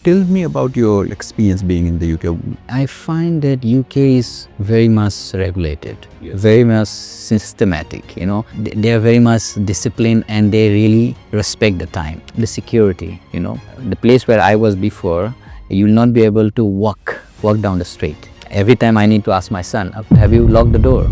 Tell me about your experience being in the UK. I find that UK is very much regulated, very much systematic, They are very much disciplined and they really respect the time. The security, The place where I was before, you will not be able to walk down the street. Every time I need to ask my son, have you locked the door,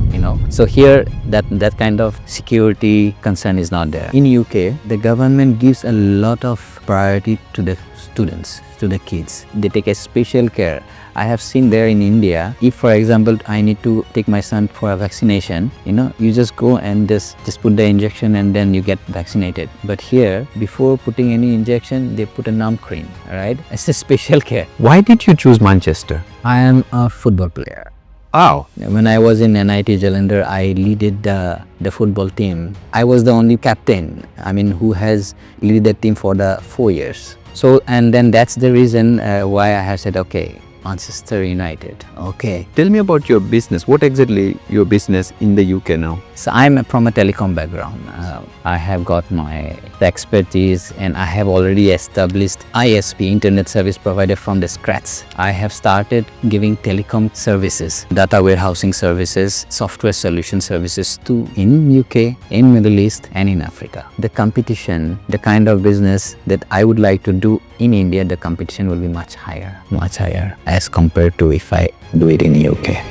So here, that kind of security concern is not there. In UK, the government gives a lot of priority to the students, to the kids. They take a special care. I have seen there in India, if for example, I need to take my son for a vaccination, you just go and just put the injection and then you get vaccinated. But here, before putting any injection, they put a numb cream, right? It's a special care. Why did you choose Manchester? I am a football player. Oh. When I was in NIT Jalandhar, I leaded the football team. I was the only captain, who has led the team for the 4 years. So, and then that's the reason why I have said, okay, Manchester United. Okay. Tell me about your business. What exactly your business in the UK now? So I'm from a telecom background. I have got my expertise and I have already established ISP, Internet Service Provider, from the scratch. I have started giving telecom services, data warehousing services, software solution services in UK, in Middle East and in Africa. The competition, the kind of business that I would like to do in India, the competition will be much higher as compared to if I do it in UK.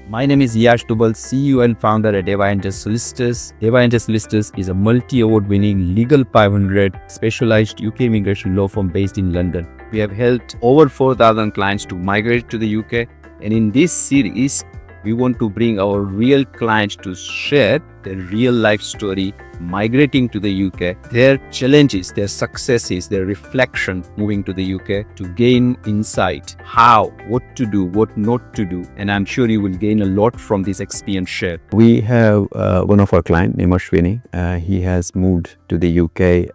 My name is Yash Dubal, CEO and founder at A Y&J Solicitors. A Y&J Solicitors is a multi-award-winning legal 500 specialized UK immigration law firm based in London. We have helped over 4,000 clients to migrate to the UK, and in this series, we want to bring our real clients to share their real life story migrating to the UK, their challenges, their successes, their reflection moving to the UK to gain insight, how, what to do, what not to do. And I'm sure you will gain a lot from this experience shared. We have one of our clients named Ashwini. He has moved to the UK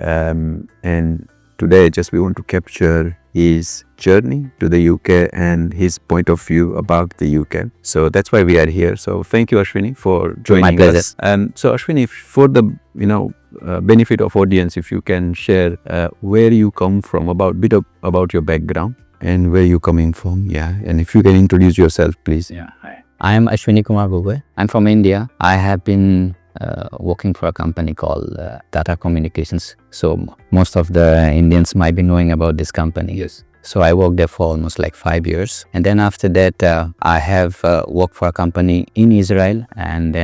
and today just we want to capture his journey to the UK and his point of view about the UK. So that's why we are here. So thank you, Ashwini, for joining us. And so Ashwini, for the benefit of audience, if you can share where you come from, about your background and where you coming from, and if you can introduce yourself, please. Hi. I am Ashwini Kumar Gogoi. I'm from India. I have been working for a company called Tata Communications. So most of the Indians might be knowing about this company. Yes. So I worked there for almost like 5 years. And then after that, I have worked for a company in Israel. And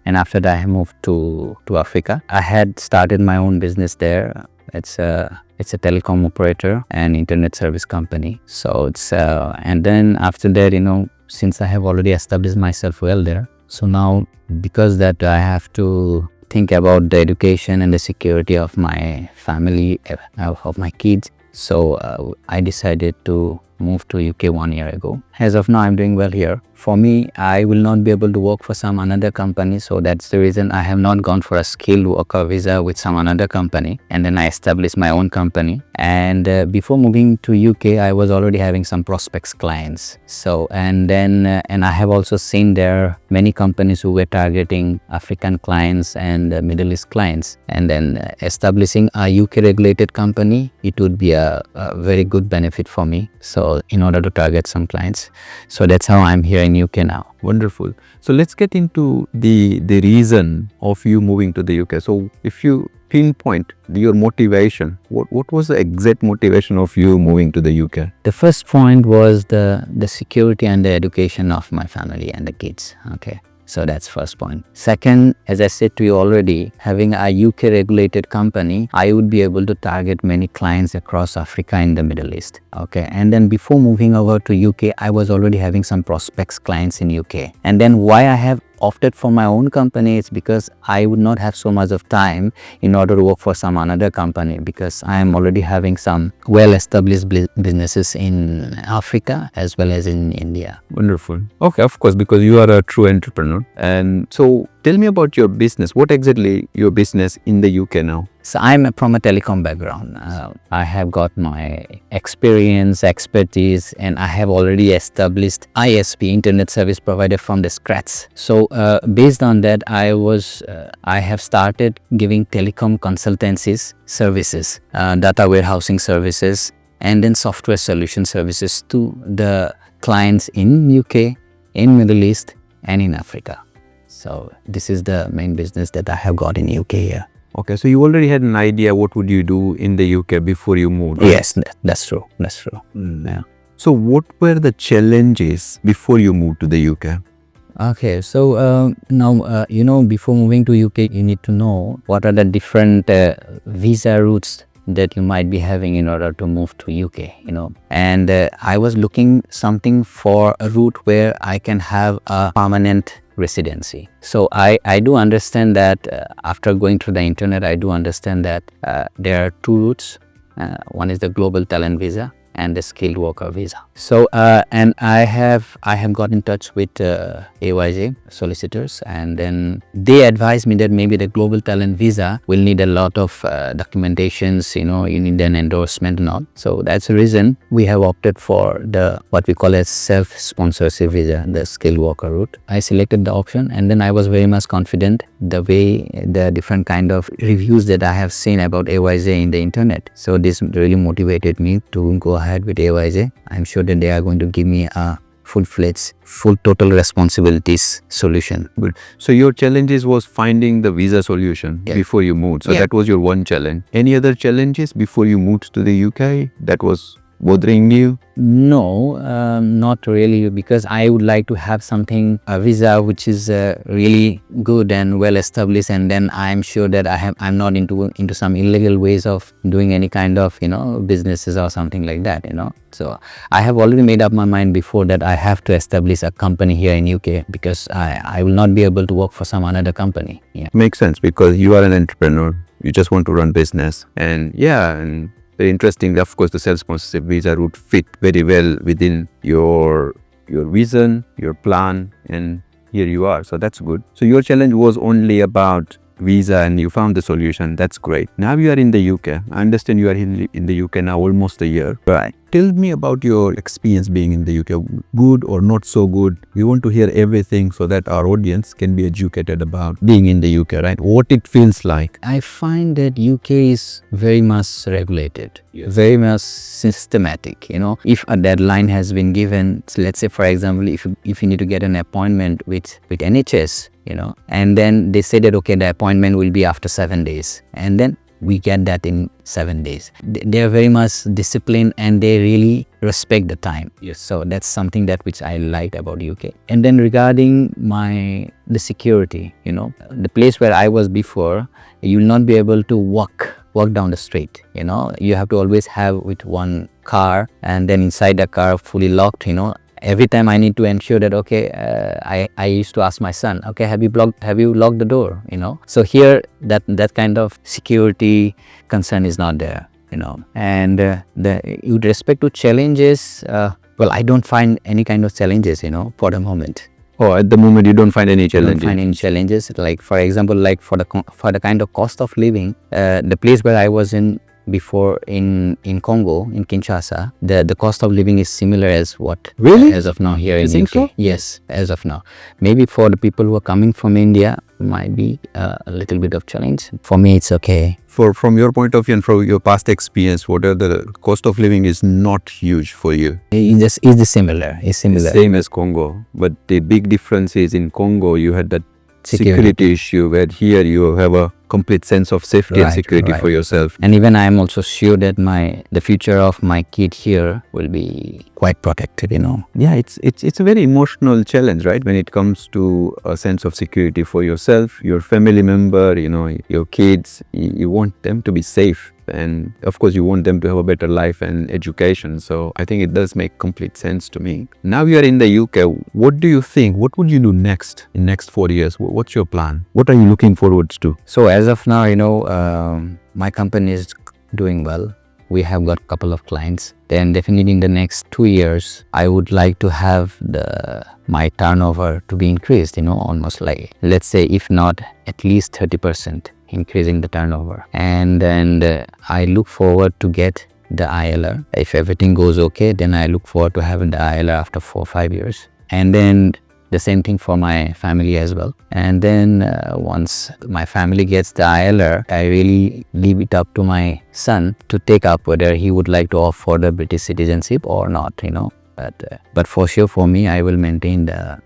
after that, I moved to Africa. I had started my own business there. It's a telecom operator and internet service company. So it's, and then after that, since I have already established myself well there, so now because that I have to think about the education and the security of my family, of my kids. So I decided to move to UK 1 year ago. As of now, I'm doing well here. For me, I will not be able to work for some another company. So that's the reason I have not gone for a skilled worker visa with some another company. And then I established my own company. And before moving to UK, I was already having some prospects clients. So, and I have also seen there many companies who were targeting African clients and Middle East clients. And then establishing a UK regulated company, it would be a very good benefit for me. So in order to target some clients. So that's how I'm here in UK now. Wonderful. So let's get into the reason of you moving to the UK. So if you pinpoint your motivation, what was the exact motivation of you moving to the UK? The first point was the security and the education of my family and the kids. Okay. So that's first point. Second, as I said to you already, having a UK regulated company, I would be able to target many clients across Africa and the Middle East. Okay. And then before moving over to UK, I was already having some prospects clients in UK. And then why I have opted for my own company is because I would not have so much of time in order to work for some another company, because I am already having some well-established businesses in Africa as well as in India. Wonderful. Okay, of course, because you are a true entrepreneur. And so Tell me about your business. What exactly your business in the UK now? So I'm from a telecom background. I have got my experience, expertise, and I have already established ISP, Internet Service Provider, from the scratch. So based on that, I have started giving telecom consultancies services, data warehousing services, and then software solution services to the clients in UK, in Middle East, and in Africa. So this is the main business that I have got in UK here. Okay, so you already had an idea what would you do in the UK before you moved? Right? Yes, that's true. That's true. Yeah. So what were the challenges before you moved to the UK? Okay, so now before moving to UK, you need to know what are the different visa routes that you might be having in order to move to UK. And I was looking something for a route where I can have a permanent residency. So I do understand that after going through the internet, I do understand that there are two routes. One is the global talent visa and the skilled worker visa. So and I have got in touch with AY&J Solicitors, and then they advised me that maybe the global talent visa will need a lot of documentations, you need an endorsement and all. So that's the reason we have opted for the what we call as self-sponsorship visa, the skilled worker route. I selected the option, and then I was very much confident the way the different kind of reviews that I have seen about AY&J in the internet. So this really motivated me to go ahead with AY&J. I'm sure that they are going to give me a full-fledged, full total responsibilities solution. Good. So your challenges was finding the visa solution before you moved. So that was your one challenge. Any other challenges before you moved to the UK that was bothering you? No, not really, because I would like to have something, a visa which is really good and well established, and then I'm sure that I'm not into some illegal ways of doing any kind of businesses or something like that. So I have already made up my mind before that I have to establish a company here in UK, because I will not be able to work for some another company. Yeah, makes sense, because you are an entrepreneur. You just want to run business, and very interesting. Of course, the self-sponsorship visa route fit very well within your vision, your plan, and here you are. So that's good. So your challenge was only about visa and you found the solution. That's great. Now you are in the UK. I understand you are in the UK now almost a year. right. Tell me about your experience being in the UK. Good or not so good? We want to hear everything so that our audience can be educated about being in the UK, right? What it feels like. I find that UK is very much regulated, very much systematic. If a deadline has been given, so let's say for example, if you need to get an appointment with NHS, and then they say that okay, the appointment will be after 7 days, and then we get that in 7 days. They are very much disciplined and they really respect the time. Yes. So that's something that which I liked about UK. And then regarding the security, the place where I was before, you will not be able to walk down the street. You have to always have with one car, and then inside the car fully locked. Every time I need to ensure that okay, I used to ask my son, okay, have you locked the door? So here that kind of security concern is not there. And with respect to challenges, well, I don't find any kind of challenges, for the moment. Oh, at the moment you don't find any challenges? I don't find any challenges. Like for example, like for the kind of cost of living, the place where I was in before in Congo, in Kinshasa, the cost of living is similar as what as of now here in UK. So? Yes, as of now. Maybe for the people who are coming from India, might be a little bit of challenge. For me, it's okay. From your point of view and from your past experience, what are the cost of living is not huge for you? It's similar. It's similar. Same as Congo, but the big difference is in Congo you had that security issue, where here you have a complete sense of safety and security for yourself. And even I am also sure that the future of my kid here will be quite protected. Yeah, it's a very emotional challenge, right? When it comes to a sense of security for yourself, your family member, your kids, you want them to be safe. And of course you want them to have a better life and education. So I think it does make complete sense to me. Now you are in the UK. What do you think? What would you do next in next 4 years? What's your plan? What are you looking forward to? So as of now, my company is doing well. we have got a couple of clients. Then definitely in the next 2 years, I would like to have my turnover to be increased, almost like, let's say, if not at least 30% increasing the turnover. And then I look forward to get the ILR. If everything goes okay, then I look forward to having the ILR after 4 or 5 years. And then the same thing for my family as well. And then once my family gets the ILR, I really leave it up to my son to take up whether he would like to opt for the British citizenship or not, But for sure, for me, I will maintain I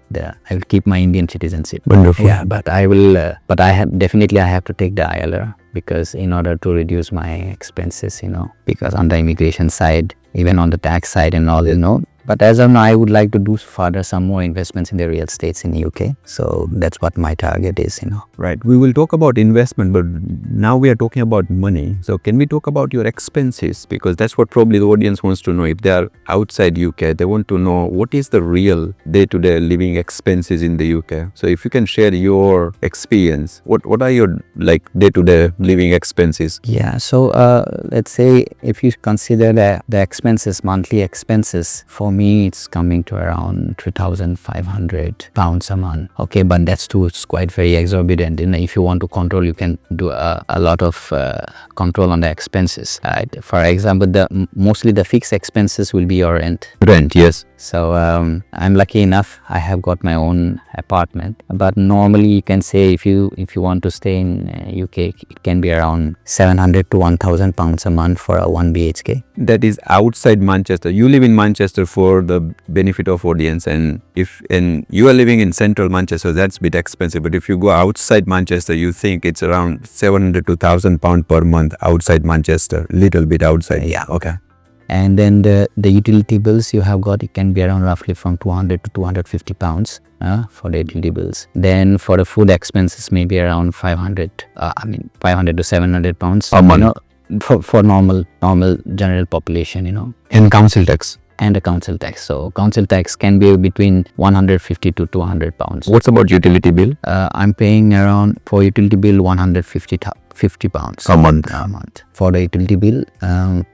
will keep my Indian citizenship. Wonderful. Yeah, but I will. But I have to take the ILR, because in order to reduce my expenses, because on the immigration side, even on the tax side and all, But as of now, I would like to do further some more investments in the real estates in the UK. So that's what my target is, Right. We will talk about investment, but now we are talking about money. So can we talk about your expenses? Because that's what probably the audience wants to know. If they are outside UK, they want to know what is the real day-to-day living expenses in the UK. So if you can share your experience, what are your day-to-day living expenses? Yeah. So let's say if you consider the expenses, monthly expenses, for me, it's coming to around £3,500 a month. Okay, but that's too, it's quite very exorbitant. If you want to control, you can do a lot of control on the expenses. Right? For example, mostly the fixed expenses will be your rent. Rent, yes. So I'm lucky enough, I have got my own apartment. But normally, you can say if you want to stay in UK, it can be around £700 to £1,000 a month for a 1 BHK. That is outside Manchester. You live in Manchester for the benefit of audience, and if you are living in central Manchester, that's a bit expensive. But if you go outside Manchester, you think it's around 700 to £1,000 per month outside Manchester, little bit outside. Yeah. Okay. And then the utility bills you have got, it can be around roughly from £200 to £250 for the utility bills. Then for the food expenses, maybe around 500 to £700 a month. For normal general population, And council tax. And the council tax. So council tax can be between £150 to £200. What's about utility bill? I'm paying around, for utility bill, £150 a month. For the utility bill.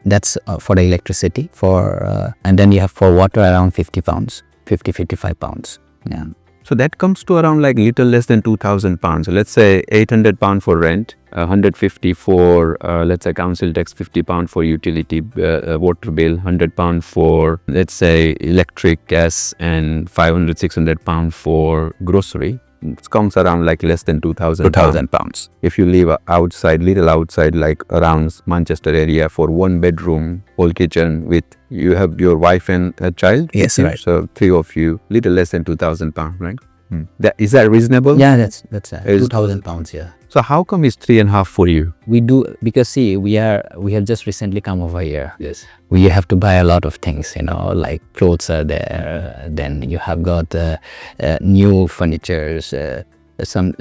That's for the electricity. And then you have for water around £50, £55. Yeah. So that comes to around little less than £2,000. So let's say £800 for rent, 150 for let's say council tax, £50 for utility water bill, £100 for let's say electric, gas, and £500-600 for grocery. It comes around less than £2,000. If you live little outside, around Manchester area, for 1 bedroom, whole kitchen with you have your wife and a child. Yes, right. So 3 of you, little less than £2,000, right? Is that reasonable? Yeah, that's £2,000. Yeah. So how come it's 3.5 for you? We do, because see, we have just recently come over here. Yes. We have to buy a lot of things, like clothes are there. Then you have got new furnitures, some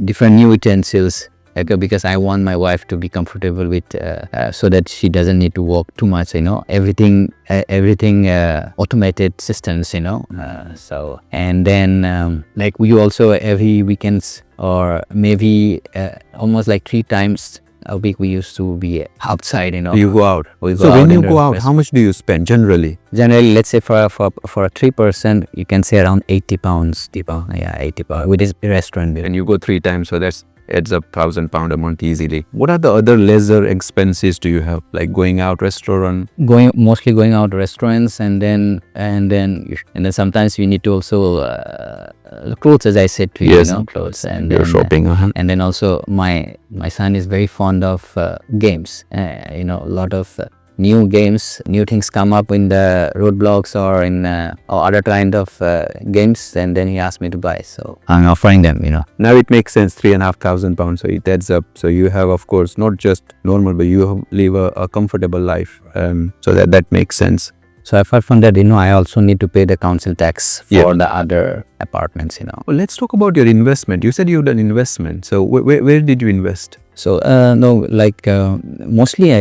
different new utensils. Because I want my wife to be comfortable with, so that she doesn't need to walk too much. Everything automated systems. So and then we also every weekends, or maybe almost 3 times a week, we used to be outside. You go out. So when you go out, how much do you spend generally? Generally, let's say for a 3%, you can say around £80. Yeah, £80 with this restaurant bill. And you go 3 times, so that's adds up £1,000 a month easily. What are the other leisure expenses do you have, like going out restaurant? Mostly going out restaurants, and then sometimes we need to also clothes, as I said to you. Yes. Clothes, and You're shopping. And then also my son is very fond of games. A lot of new games, new things come up in the roadblocks or in or other kind of games, and then he asked me to buy, so I'm offering them. Now it makes sense, £3,500, so it adds up. So you have, of course, not just normal, but you live a comfortable life. So that makes sense. So apart from that, I also need to pay the council tax for the other apartments. Well, let's talk about your investment. You said you've done investment. So where did you invest? So mostly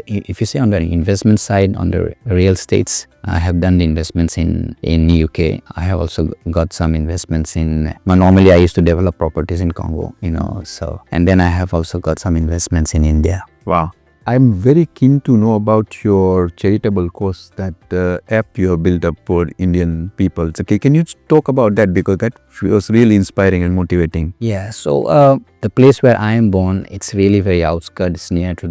if you say on the investment side, on the real estates, I have done the investments in UK. I have also got some investments normally I used to develop properties in Congo, so, and then I have also got some investments in India. Wow. I'm very keen to know about your Charitable course, that app you have built up for Indian people. So, can you talk about that, because that was really inspiring and motivating. Yeah, so the place where I am born, it's really very outskirts, near to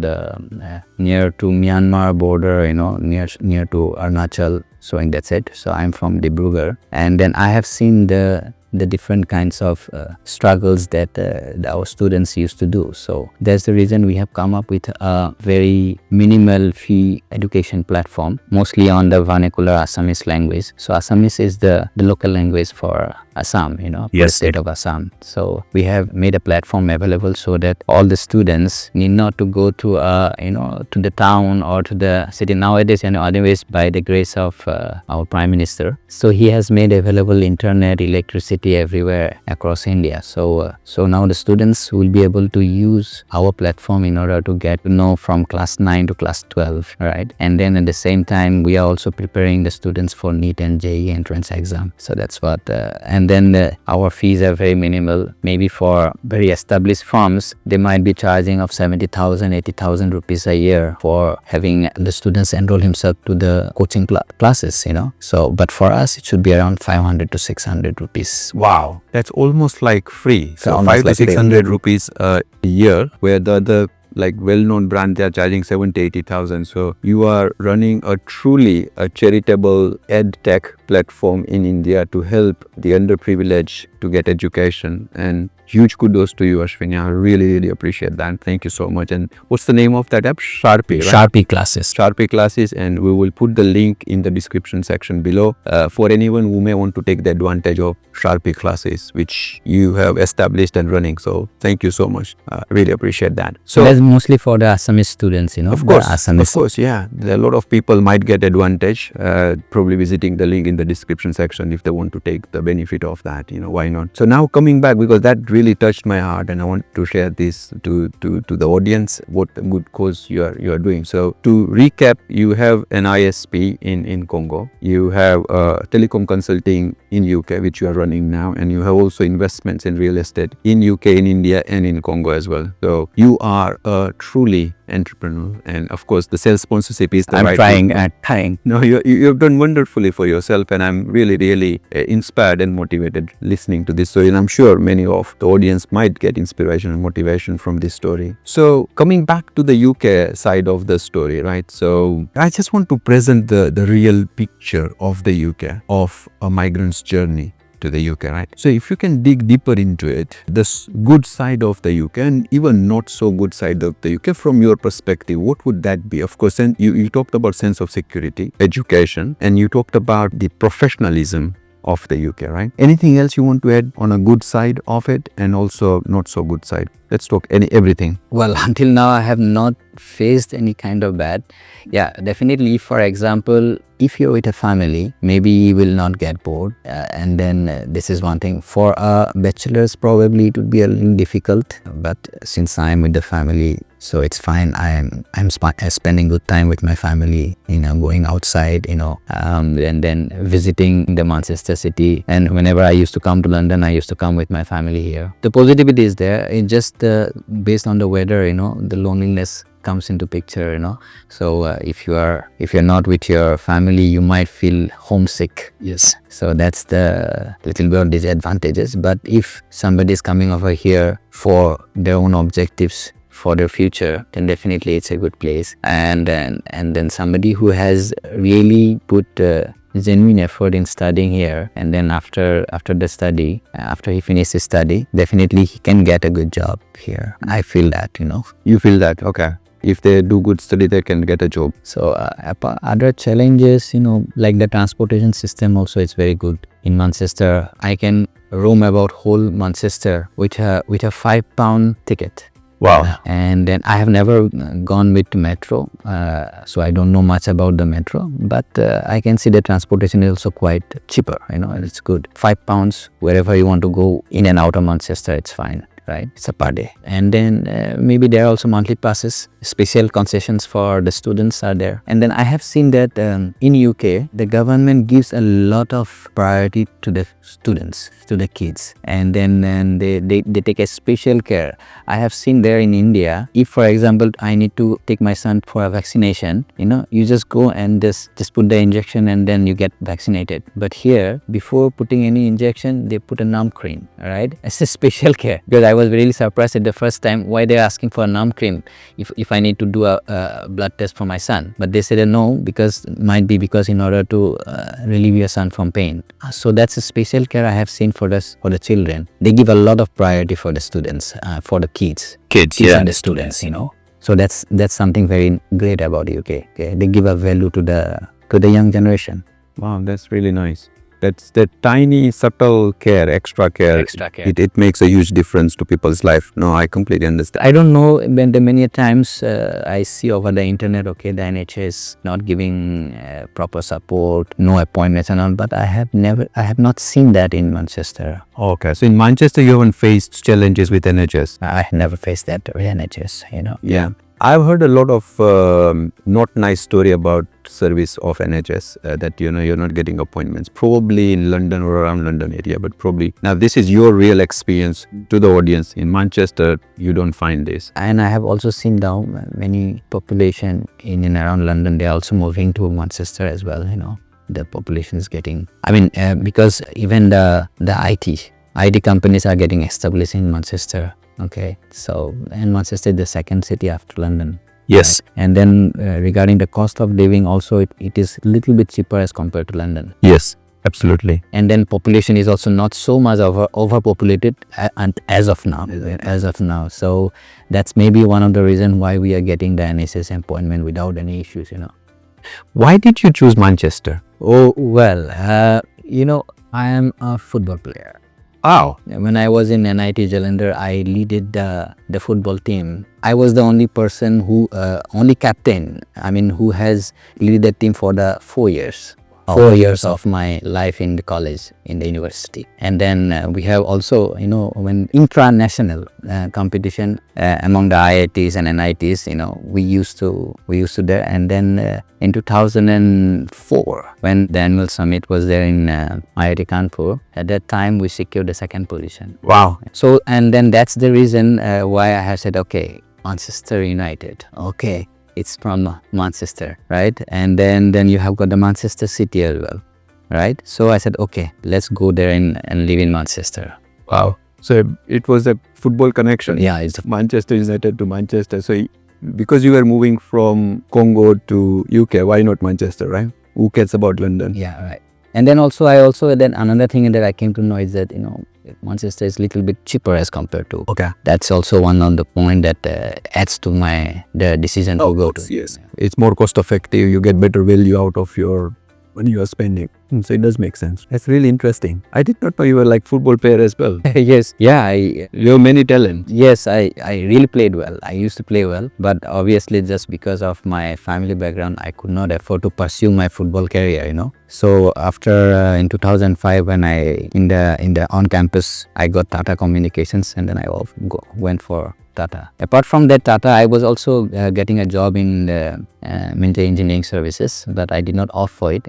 Myanmar border, near to Arunachal. So that's it. So I'm from Dibrugarh, and then I have seen the different kinds of struggles that our students used to do. So that's the reason we have come up with a very minimal fee education platform, mostly on the vernacular Assamese language. So Assamese is the local language for Assam, for the state of Assam. So we have made a platform available so that all the students need not to go to to the town or to the city nowadays. Otherwise, by the grace of our Prime Minister, so he has made available internet, electricity everywhere across India. So now the students will be able to use our platform in order to get to know from class 9 to class 12, right? And then at the same time, we are also preparing the students for NEET and JEE entrance exam. So that's what, and then our fees are very minimal. Maybe for very established firms, they might be charging of 70,000, 80,000 rupees a year for having the students enroll himself to the coaching classes, So, but for us, it should be around 500 to 600 rupees. Wow, that's almost like free. So Almost 5 to like 600 rupees a year, where the other well-known brand, they are charging 70,000-80,000. So you are running a truly charitable ed tech platform in India to help the underprivileged to get education. And huge kudos to you, Ashwini. I really appreciate that. Thank you so much. And what's the name of that app? Sharpie, right? Sharpie classes. Sharpie classes, and we will put the link in the description section below for anyone who may want to take the advantage of Sharpie classes, which you have established and running. So thank you so much. Really appreciate that. So that's mostly for the Assamese students, Of course, yeah. A lot of people might get advantage, probably visiting the link in the description section if they want to take the benefit of that. Why not? So now coming back, because that really touched my heart, and I want to share this to the audience, what a good cause you are doing. So to recap, you have an ISP in Congo, you have telecom consulting in UK, which you are running now, and you have also investments in real estate in UK, in India, and in Congo as well. So you are a truly entrepreneur, and of course the self sponsorship is the right trying. No, you've done wonderfully for yourself, and I'm really inspired and motivated listening to this story, and I'm sure many of the audience might get inspiration and motivation from this story. So coming back to the UK side of the story, right? So I just want to present the real picture of the UK, of a migrant's journey to the UK, right? So if you can dig deeper into it, the good side of the UK and even not so good side of the UK from your perspective, what would that be? Of course, and you talked about sense of security, education, and you talked about the professionalism of the UK, right? Anything else you want to add on a good side of it and also not so good side? Let's talk everything. Well, until now, I have not faced any kind of bad. Yeah, definitely. For example, if you're with a family, maybe you will not get bored. And then this is one thing. For a bachelor's, probably it would be a little difficult. But since I'm with the family, so it's fine. I'm spending good time with my family, going outside, and then visiting the Manchester city. And whenever I used to come to London, I used to come with my family here. The positivity is there. It's just based on the weather, the loneliness comes into picture, So if you're not with your family, you might feel homesick. Yes. So that's the little bit of disadvantages. But if somebody is coming over here for their own objectives, for their future, then definitely it's a good place. And then somebody who has really put genuine effort in studying here, and then after he finishes his study, definitely he can get a good job here. I feel that, You feel that, okay. If they do good study, they can get a job. So other challenges, like the transportation system also is very good. In Manchester, I can roam about whole Manchester with a £5 ticket. Wow. And then I have never gone with metro, so I don't know much about the metro, but I can see the transportation is also quite cheaper, it's good. £5 wherever you want to go in and out of Manchester, it's fine. right? It's a per day. And then maybe there are also monthly passes, special concessions for the students are there. And then I have seen that in UK, the government gives a lot of priority to the students, to the kids. And then they take a special care. I have seen there in India, if for example, I need to take my son for a vaccination, you just go and just put the injection and then you get vaccinated. But here, before putting any injection, they put a numb cream, right? It's a special care, because I was really surprised at the first time why they're asking for a numb cream if I need to do a blood test for my son. But they said no, because might be because in order to relieve your son from pain. So that's a special care I have seen for the children. They give a lot of priority for the students, for the kids and the students, So that's something very great about UK. Okay? They give a value to the young generation. Wow, that's really nice. That's the tiny, subtle care, extra care. It makes a huge difference to people's life. No, I completely understand. I don't know, when the many times I see over the internet, okay, the NHS not giving proper support, no appointments and all, but I have not seen that in Manchester. Okay, so in Manchester, you haven't faced challenges with NHS. I never faced that with NHS, Yeah. I've heard a lot of not nice story about service of NHS that you're not getting appointments, probably in London or around London area, but probably now this is your real experience to the audience. In Manchester, you don't find this. And I have also seen now many population in and around London, they're also moving to Manchester as well. The population is getting, because even the IT companies are getting established in Manchester. Okay, so and Manchester is the second city after London. Yes. Right? And then regarding the cost of living also, it is a little bit cheaper as compared to London. Yes, absolutely. And then population is also not so much overpopulated as of now. So that's maybe one of the reasons why we are getting the NHS appointment without any issues, Why did you choose Manchester? Oh, well, I am a football player. Wow. When I was in NIT Jalandhar, I leaded the football team. I was the only person only captain, who has led the team for the 4 years. 4 years of my life in the college, in the university. And then we have also, when intra-national competition among the IITs and NITs, we used to there. And then in 2004, when the annual summit was there in IIT Kanpur, at that time we secured the second position. Wow. So, and then that's the reason why I have said, okay, Manchester United, okay. It's from Manchester, right? And then you have got the Manchester City as well, right? So I said, okay, let's go there and live in Manchester. Wow. So it was a football connection. Yeah, it's Manchester United to Manchester. So because you were moving from Congo to UK, why not Manchester, right? Who cares about London? Yeah, right. And then also, then another thing that I came to know is that, Manchester is a little bit cheaper as compared to. Okay. That's also one of the point that adds to the decision to go to. Yes. It's more cost effective. You get better value out of your money you are spending. So it does make sense. That's really interesting. I did not know you were like football player as well. Yes. Yeah. You have many talents. Yes, I really played well. I used to play well, but obviously just because of my family background, I could not afford to pursue my football career, So after in 2005, when in the on campus, I got Tata Communications, and then I went for Tata. Apart from that Tata, I was also getting a job in the military engineering services, but I did not opt for it.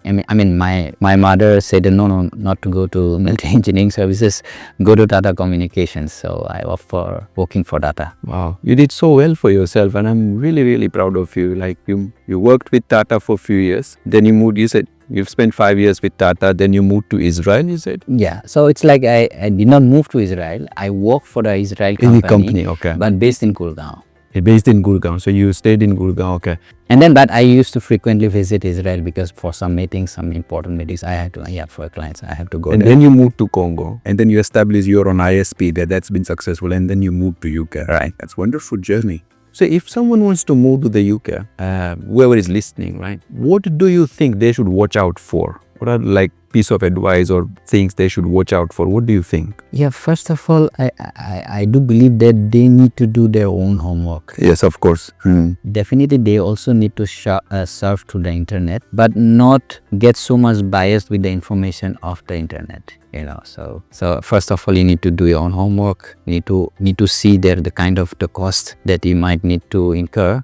My mother said no, not to go to military engineering services, go to Tata Communications. So I opt for working for Tata. Wow, you did so well for yourself, and I'm really, really proud of you. Like you worked with Tata for a few years, then you moved. You said you've spent 5 years with Tata, then you moved to Israel, you said? Yeah, so it's like I did not move to Israel. I work for the Israel company, okay. But based in Gurgaon. Based in Gurgaon, so you stayed in Gurgaon, okay. And then, but I used to frequently visit Israel because for some meetings, some important meetings, I had to, for clients, I have to go and there. Then you moved to Congo, and then you established your own ISP there, that's been successful, and then you moved to UK, right? That's a wonderful journey. So if someone wants to move to the UK, whoever is listening, right, what do you think they should watch out for? What are like piece of advice or things they should watch out for, what do you think? Yeah, first of all, I do believe that they need to do their own homework. Yes, of course. Definitely, they also need to surf through the internet, but not get so much biased with the information of the internet. So first of all, you need to do your own homework. You need to see the kind of the cost that you might need to incur.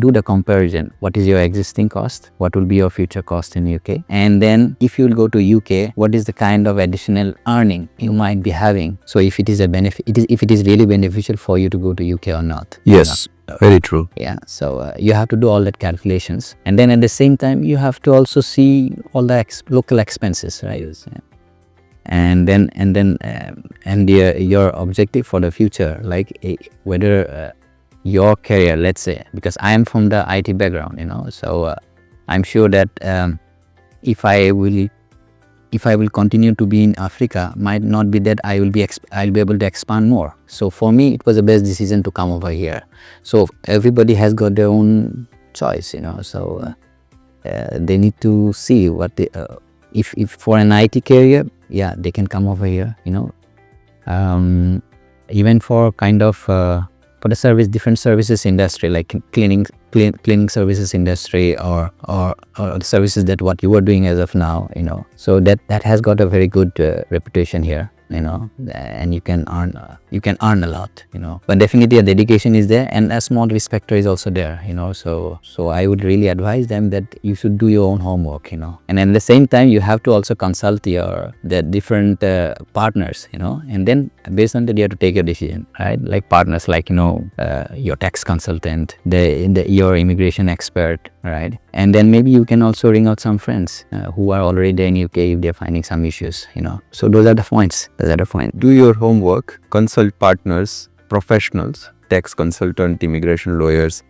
Do the comparison. What is your existing cost? What will be your future cost in UK? And then if you will go to UK, what is the kind of additional earning you might be having? So if it is a benefit, if it is really beneficial for you to go to UK or not. Yes, very true. Yeah, so you have to do all that calculations, and then at the same time you have to also see all the local expenses, right? And your objective for the future, like whether your career, let's say, because I am from the IT background, so I'm sure that if I will continue to be in Africa, might not be that I'll be able to expand more. So for me, it was the best decision to come over here. So everybody has got their own choice, so they need to see what they, if for an IT career, yeah, they can come over here, even for kind of for the different services industry, like cleaning services industry, or the services that what you are doing as of now, so that has got a very good reputation here, and you can earn a lot, but definitely a dedication is there, and a small risk factor is also there, so I would really advise them that you should do your own homework, and at the same time you have to also consult the different partners, and then based on that you have to take a decision, right? Like partners like your tax consultant, your immigration expert, right? And then maybe you can also ring out some friends who are already there in UK if they're finding some issues, so those are the points. Do your homework, consult partners, professionals, tax consultant, immigration lawyers.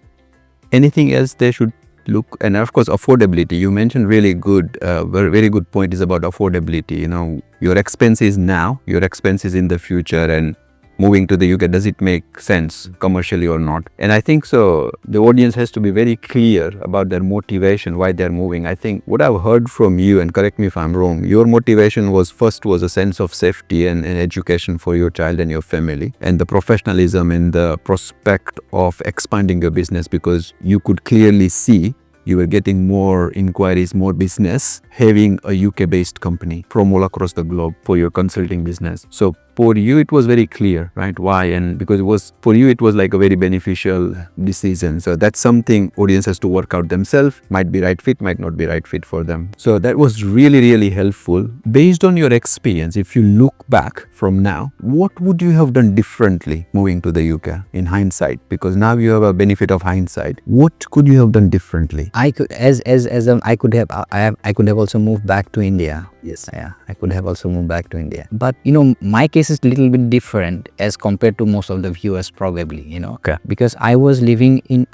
Anything else they should look? And of course, affordability. You mentioned really good, very good point is about affordability. Your expenses now, your expenses in the future, and moving to the UK, does it make sense commercially or not? And I think so the audience has to be very clear about their motivation, why they're moving. I think what I've heard from you, and correct me if I'm wrong, your motivation was a sense of safety and education for your child and your family, and the professionalism and the prospect of expanding your business, because you could clearly see you were getting more inquiries, more business, having a UK-based company from all across the globe for your consulting business. So for you, it was very clear, right? Why? And because for you, it was like a very beneficial decision. So that's something audience has to work out themselves. Might be right fit, might not be right fit for them. So that was really, really helpful. Based on your experience, if you look back from now, what would you have done differently moving to the UK in hindsight? Because now you have a benefit of hindsight. What could you have done differently? I could, I could have also moved back to India. Yes, yeah, I could have also moved back to India. But my case is a little bit different as compared to most of the viewers probably. Okay. Because I was living in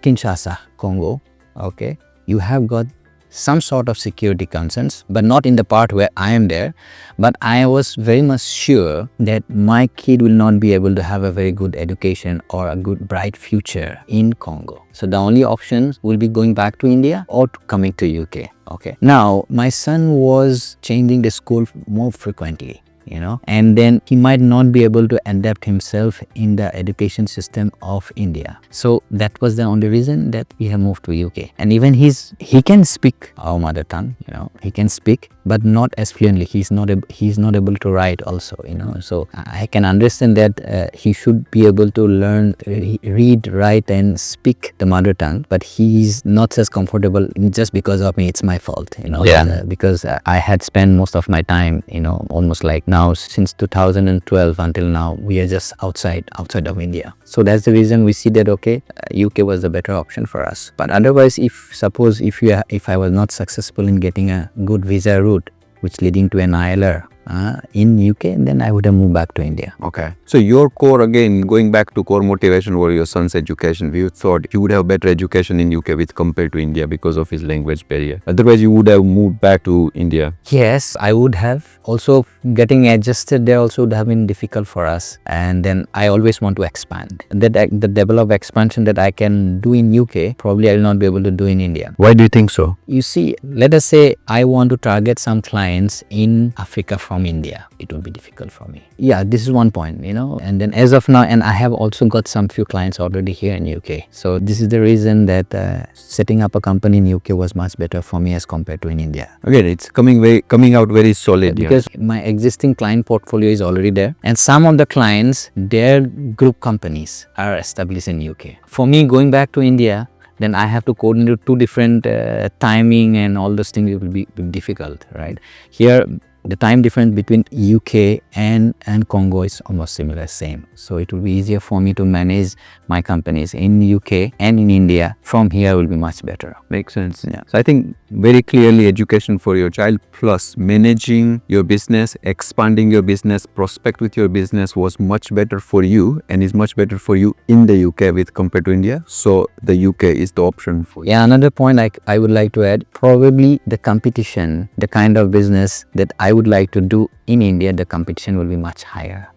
Kinshasa, Congo. Okay, you have got some sort of security concerns, but not in the part where I am there. But I was very much sure that my kid will not be able to have a very good education or a good bright future in Congo. So the only options will be going back to India or coming to UK. Okay. Now my son was changing the school more frequently. And then he might not be able to adapt himself in the education system of India. So that was the only reason that we have moved to UK. And even he can speak our mother tongue, he can speak, but not as fluently. He's not able to write also, So I can understand that he should be able to learn, read, write, and speak the mother tongue, but he's not as comfortable just because of me. It's my fault, Yeah. Because I had spent most of my time, almost like now since 2012 until now, we are just outside of India. So that's the reason we see that UK was the better option for us. But otherwise, if I was not successful in getting a good visa route which leading to an ILR, in UK, and then I would have moved back to India. Okay. So your core, again, going back to core motivation were your son's education. You thought you would have better education in UK with compared to India because of his language barrier. Otherwise, you would have moved back to India. Yes, I would have. Also, getting adjusted there also would have been difficult for us. And then I always want to expand. The level of expansion that I can do in UK, probably I will not be able to do in India. Why do you think so? You see, let us say I want to target some clients in Africa from India. It will be difficult for me. Yeah, this is one point, and then as of now, and I have also got some few clients already here in UK. So this is the reason that setting up a company in UK was much better for me as compared to in India. Again, it's coming out very solid. Because my existing client portfolio is already there, and some of the clients, their group companies are established in UK. For me, going back to India, then I have to coordinate two different timing, and all those things will be difficult, right? Here, the time difference between UK and Congo is almost similar, same. So it will be easier for me to manage my companies in UK and in India. From here will be much better. Makes sense. Yeah. So I think very clearly education for your child plus managing your business, expanding your business, prospect with your business was much better for you and is much better for you in the UK with compared to India. So the UK is the option for you. Yeah, another point I would like to add, probably the competition, the kind of business that I would like to do in India, the competition will be much higher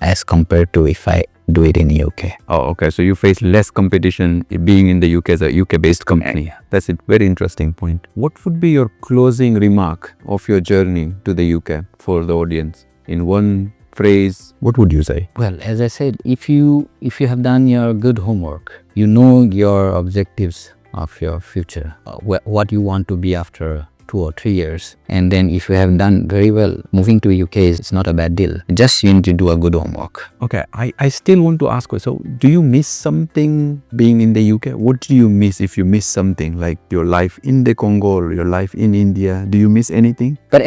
as compared to if I do it in UK. Oh, okay. So you face less competition being in the UK as a UK-based company. Yeah. That's a very interesting point. What would be your closing remark of your journey to the UK for the audience? In one phrase, what would you say? Well, as I said, if you have done your good homework, you know your objectives of your future, what you want to be after 2 or 3 years, and then if you have done very well, moving to UK is not a bad deal. Just you need to do a good homework. Okay, I still want to ask you, so do you miss something being in the UK? What do you miss if you miss something, like your life in the Congo or your life in India? Do you miss anything? But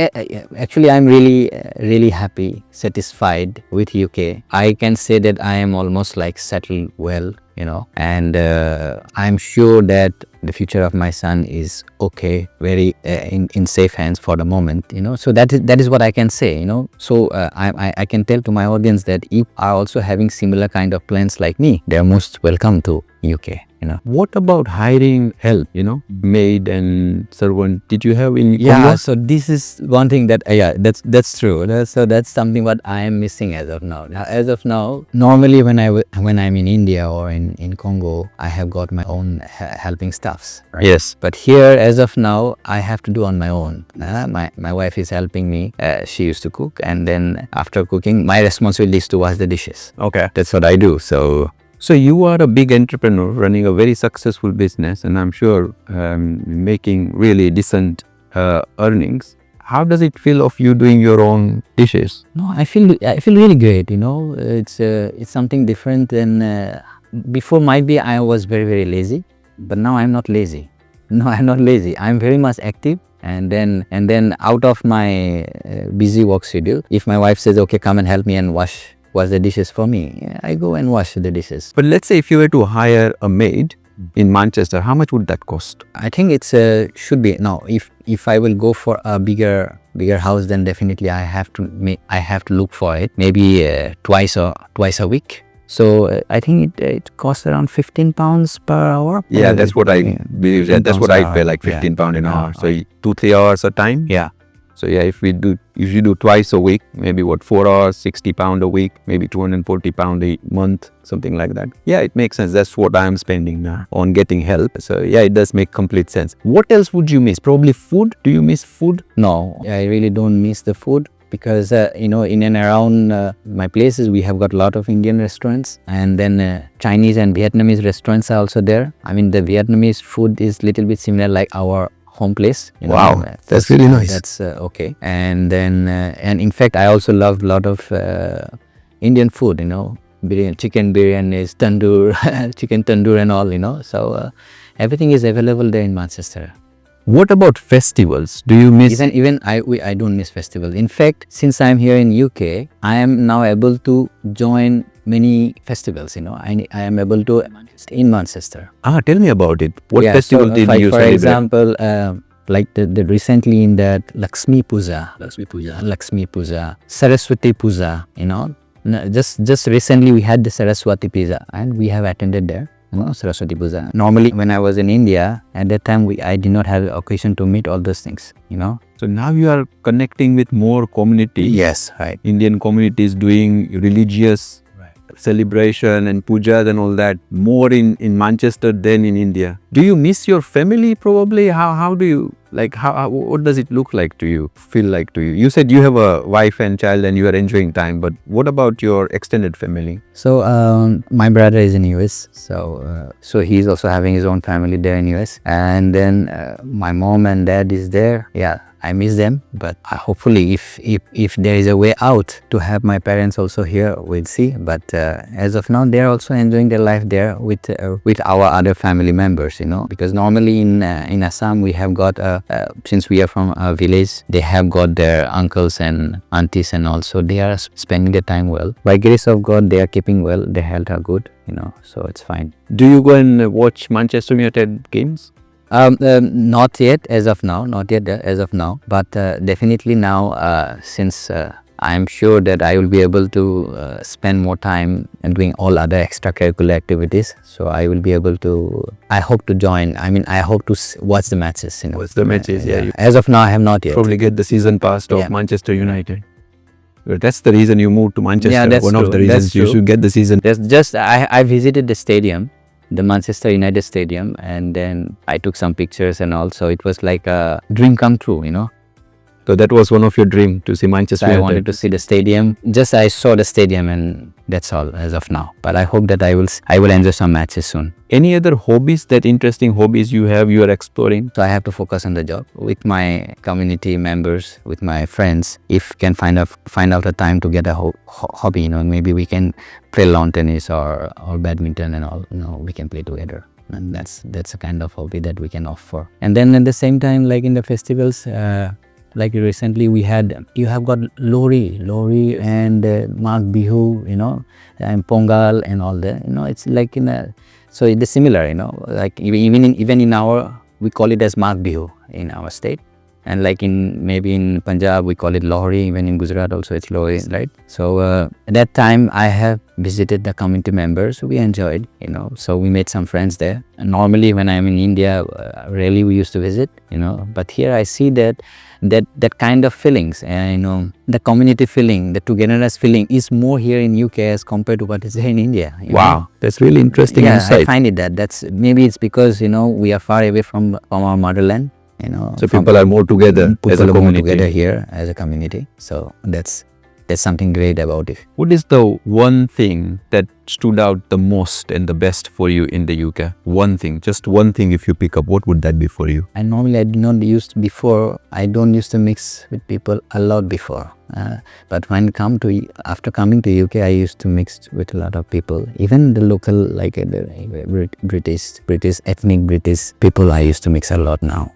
actually, I'm really happy, satisfied with UK. I can say that I am almost like settled well, and I'm sure that the future of my son is okay, very in safe hands for the moment, so that is what I can say, so I can tell to my audience that if are also having similar kind of plans like me, they are most welcome to UK. What about hiring help, maid and servant? Did you have in Yeah, Congo? so this is one thing that, that's true. So that's something what I am missing as of now. As of now, normally when I'm in India or in Congo, I have got my own helping staffs. Right? Yes. But here, as of now, I have to do on my own. My wife is helping me. She used to cook, and then after cooking, my responsibility is to wash the dishes. Okay. That's what I do. So you are a big entrepreneur running a very successful business, and I'm sure making really decent earnings. How does it feel of you doing your own dishes? No, I feel really great. It's something different than before. Might be I was very lazy, but now I'm not lazy. No, I'm not lazy. I'm very much active. And then out of my busy work schedule, if my wife says, okay, come and help me and wash the dishes for me, I go and wash the dishes. But let's say if you were to hire a maid in Manchester, how much would that cost? I think it's should be now. If I will go for a bigger house, then definitely I have to look for it maybe twice a week. So I think it costs around £15 per hour. Yeah, that's what I believe. That's what I pay, like £15 an hour. So 2-3 hours a time. Yeah. So yeah, if you do twice a week, maybe 4 hours, £60 a week, maybe £240 a month, something like that. Yeah, it makes sense. That's what I'm spending now on getting help. So yeah, it does make complete sense. What else would you miss? Probably food. Do you miss food? No, I really don't miss the food. Because in and around my places, we have got a lot of Indian restaurants, and then Chinese and Vietnamese restaurants are also there. I mean, the Vietnamese food is little bit similar like our home place. Wow, that's really nice. That's okay. And then and in fact, I also love a lot of Indian food. Biryani, chicken biryani, tandoor, chicken tandoor, and all. So everything is available there in Manchester. What about festivals? Do you miss? Even I don't miss festivals. In fact, since I'm here in UK, I am now able to join many festivals. I am able to in Manchester. Tell me about it. What festival did you for celebrate? example, Like the recently in that Lakshmi Puja, Saraswati Puja, just recently we had the Saraswati Puja and we have attended there. Saraswati Puja. Normally when I was in India, at that time I did not have the occasion to meet all those things, So now you are connecting with more communities. Yes, right. Indian communities doing religious celebration and pujas and all that more in Manchester than in India. Do you miss your family probably? How do you, like, what does it look like to you, feel like to you? You said you have a wife and child and you are enjoying time, but what about your extended family? So my brother is in US, so he's also having his own family there in US, and then my mom and dad is there. Yeah, I miss them, but hopefully if there is a way out to have my parents also here, we'll see. But as of now, they're also enjoying their life there with our other family members, because normally in Assam we have got since we are from a village, they have got their uncles and aunties, and also they are spending their time well. By grace of God, they are keeping well, their health are good, so it's fine. Do you go and watch Manchester United games? Not yet as of now, but definitely now, since I'm sure that I will be able to spend more time and doing all other extracurricular activities, so I will be able to, I hope to join, I hope to watch the matches. Watch the matches, yeah. As of now, I have not yet. Probably get the season pass of Manchester United. That's the reason you moved to Manchester. Yeah, that's one true. of the reasons you should get the season. That's just, I visited the stadium, the Manchester United Stadium, and then I took some pictures and also it was like a dream come true, So that was one of your dream, to see Manchester United. I wanted to see the stadium. Just I saw the stadium and that's all as of now. But I hope that I will enjoy some matches soon. Any other hobbies, that interesting hobbies you are exploring? So I have to focus on the job with my community members, with my friends. If can find out a time to get a hobby, maybe we can play lawn tennis or badminton and all. We can play together. And that's a kind of hobby that we can offer. And then at the same time, like in the festivals, like recently you have got Lori and Mag Bihu, and Pongal and all that, it's like so it is similar, like even in our, we call it as Mag Bihu in our state. And like maybe in Punjab, we call it Lohri, even in Gujarat also it's Lohri, right? So at that time I have visited the community members, we enjoyed, so we made some friends there. And normally when I'm in India, rarely we used to visit, but here I see that kind of feelings, and the community feeling, the togetherness feeling is more here in UK as compared to what is there in India. Wow, that's really interesting insight. I find it that's maybe it's because we are far away from our motherland. So people are more together as a community. Together here as a community. So that's something great about it. What is the one thing that stood out the most and the best for you in the UK? One thing, just one thing if you pick up, what would that be for you? And normally I don't used to mix with people a lot before. But after coming to UK, I used to mix with a lot of people. Even the local, like the British ethnic British people, I used to mix a lot now.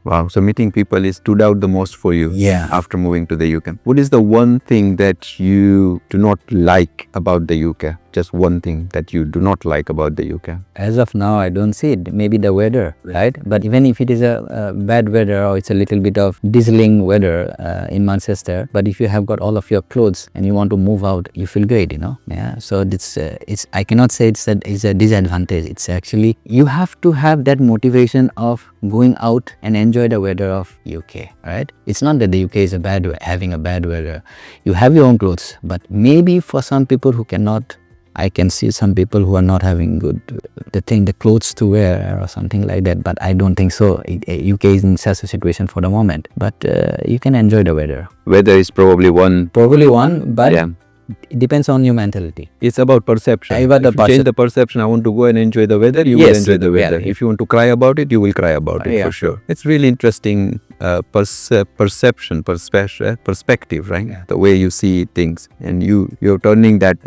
Wow, so meeting people stood out the most for you after moving to the UK. What is the one thing that you do not like about the UK? Just one thing that you do not like about the UK? As of now, I don't see it. Maybe the weather, right? But even if it is a bad weather or it's a little bit of drizzling weather in Manchester, but if you have got all of your clothes and you want to move out, you feel great, Yeah. So it's I cannot say it's a disadvantage. It's actually you have to have that motivation of going out and enjoy the weather of UK, right? It's not that the UK is having a bad weather. You have your own clothes, but maybe for some people who cannot, I can see some people who are not having the clothes to wear or something like that, but I don't think so. UK is in such a situation for the moment, but you can enjoy the weather. Weather is probably one, but it depends on your mentality. It's about perception. If you change the perception, I want to go and enjoy the weather, you will enjoy the weather. If you want to cry about it, you will cry about it for sure. It's really interesting perception, perspective, right? Yeah. The way you see things, and you're turning that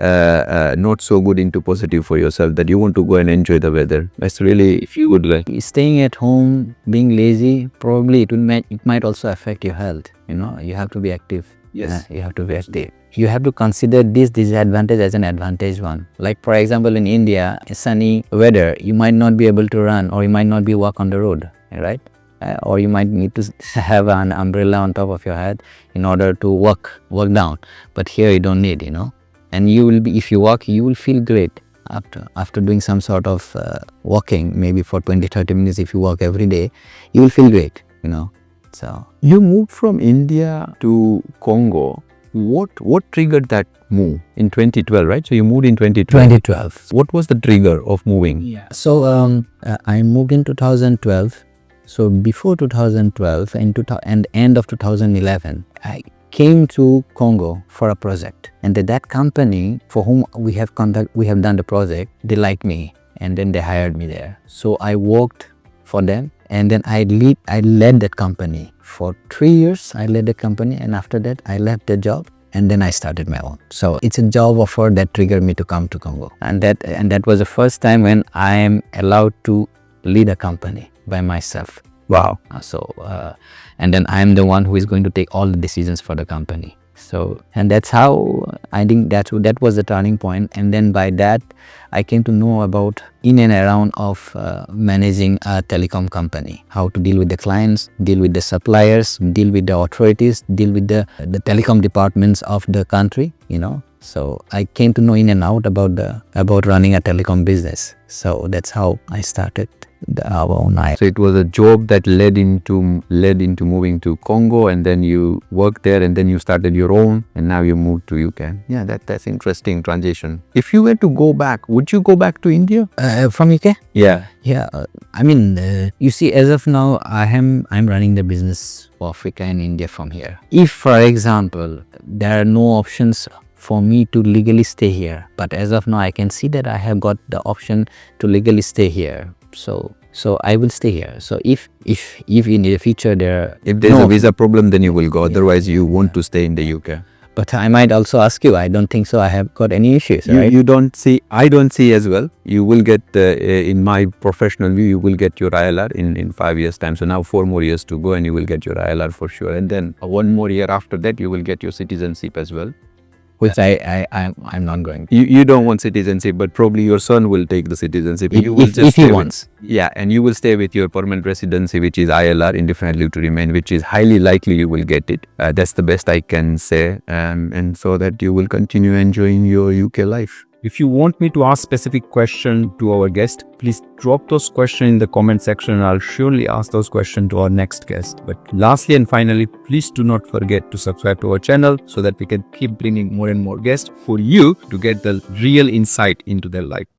not so good into positive for yourself, that you want to go and enjoy the weather. That's really good. Staying at home, being lazy, probably it might also affect your health. You have to be active. Yes. You have to be active. You have to consider this disadvantage as an advantage one. Like for example, in India, sunny weather, you might not be able to run or you might not be walk on the road, right? or you might need to have an umbrella on top of your head in order to walk down. But here you don't need, and you will be, if you walk, you will feel great after doing some sort of walking, maybe for 20-30 minutes. If you walk every day, you will feel great, So You moved from India to Congo. What triggered that move in 2012, right? So you moved in 2012. 2012. What was the trigger of moving? Yeah. So I moved in 2012. So before 2012 and end of 2011, I came to Congo for a project, and that company for whom we have done the project, they liked me, and then they hired me there. So I worked for them, and then I led that company for 3 years. I led the company, and after that I left the job, and then I started my own. So it's a job offer that triggered me to come to Congo, and that was the first time when I am allowed to lead a company by myself. Wow. And then I'm the one who is going to take all the decisions for the company. So, and that's how I think that was the turning point. And then by that, I came to know about in and around of managing a telecom company, how to deal with the clients, deal with the suppliers, deal with the authorities, deal with the telecom departments of the country, So I came to know in and out about running a telecom business. So that's how I started our own. So it was a job that led into moving to Congo, and then you worked there, and then you started your own, and now you moved to UK. Yeah, that's interesting transition. If you were to go back, would you go back to India? From UK? Yeah. Yeah. I mean, you see, as of now, I'm running the business for Africa and India from here. If, for example, there are no options for me to legally stay here, but as of now I can see that I have got the option to legally stay here, so I will stay here. So if in the future if there's a visa problem, then you will go, otherwise you want to stay in the UK. But I might also ask you, I don't think so I have got any issues, right? I don't see as well. You will get, in my professional view, you will get your ILR in 5 years time. So now 4 more years to go, and you will get your ILR for sure. And then 1 more year after that, you will get your citizenship as well. Which I'm not going to. You don't want citizenship, but probably your son will take the citizenship. If he wants. Yeah, and you will stay with your permanent residency, which is ILR, indefinite leave to remain, which is highly likely you will get it. That's the best I can say, and so that you will continue enjoying your UK life. If you want me to ask specific question to our guest, please drop those questions in the comment section, and I'll surely ask those questions to our next guest. But lastly and finally, please do not forget to subscribe to our channel so that we can keep bringing more and more guests for you to get the real insight into their life.